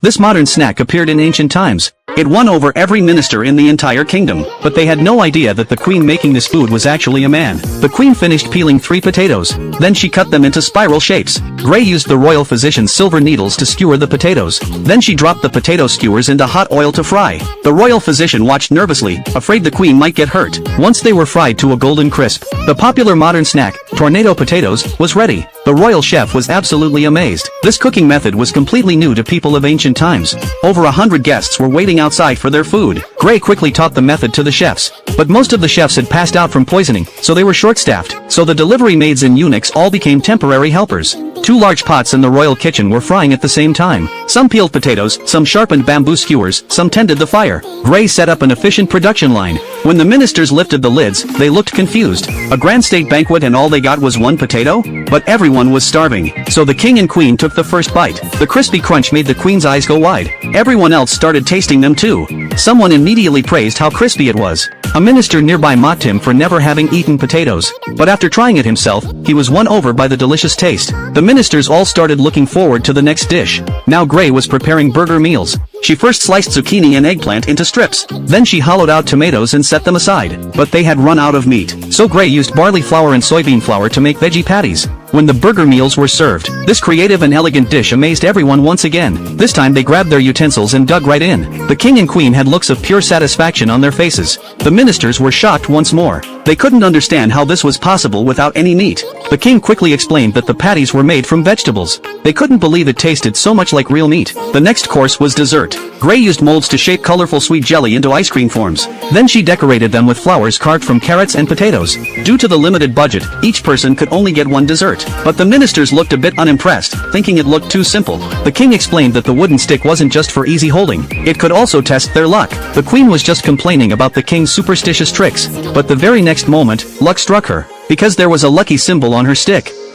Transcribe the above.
This modern snack appeared in ancient times. It won over every minister in the entire kingdom, but they had no idea that the queen making this food was actually a man. The queen finished peeling 3 potatoes. Then she cut them into spiral shapes. Gray used the royal physician's silver needles to skewer the potatoes. Then she dropped the potato skewers into hot oil to fry. The royal physician watched nervously, afraid the queen might get hurt. Once they were fried to a golden crisp, the popular modern snack, tornado potatoes, was ready. The royal chef was absolutely amazed. This cooking method was completely new to people of ancient times. Over 100 guests were waiting outside for their food. Gray quickly taught the method to the chefs. But most of the chefs had passed out from poisoning, so they were short-staffed. So the delivery maids and eunuchs all became temporary helpers. 2 large pots in the royal kitchen were frying at the same time. Some peeled potatoes, some sharpened bamboo skewers, some tended the fire. Gray set up an efficient production line. When the ministers lifted the lids, they looked confused. A grand state banquet and all they got was 1 potato? But everyone was starving. So the king and queen took the first bite. The crispy crunch made the queen's eyes go wide. Everyone else started tasting them too. Someone immediately praised how crispy it was. A minister nearby mocked him for never having eaten potatoes. But after trying it himself, he was won over by the delicious taste. The ministers all started looking forward to the next dish. Now Gray was preparing burger meals. She first sliced zucchini and eggplant into strips. Then she hollowed out tomatoes and set them aside. But they had run out of meat. So Gray used barley flour and soybean flour to make veggie patties. When the burger meals were served, this creative and elegant dish amazed everyone once again. This time they grabbed their utensils and dug right in. The king and queen had looks of pure satisfaction on their faces. The ministers were shocked once more. They couldn't understand how this was possible without any meat. The king quickly explained that the patties were made from vegetables. They couldn't believe it tasted so much like real meat. The next course was dessert. Gray used molds to shape colorful sweet jelly into ice cream forms. Then she decorated them with flowers carved from carrots and potatoes. Due to the limited budget, each person could only get 1 dessert. But the ministers looked a bit unimpressed, thinking it looked too simple. The king explained that the wooden stick wasn't just for easy holding. It could also test their luck. The queen was just complaining about the king's superstitious tricks. But the very next moment, luck struck her. Because there was a lucky symbol on her stick.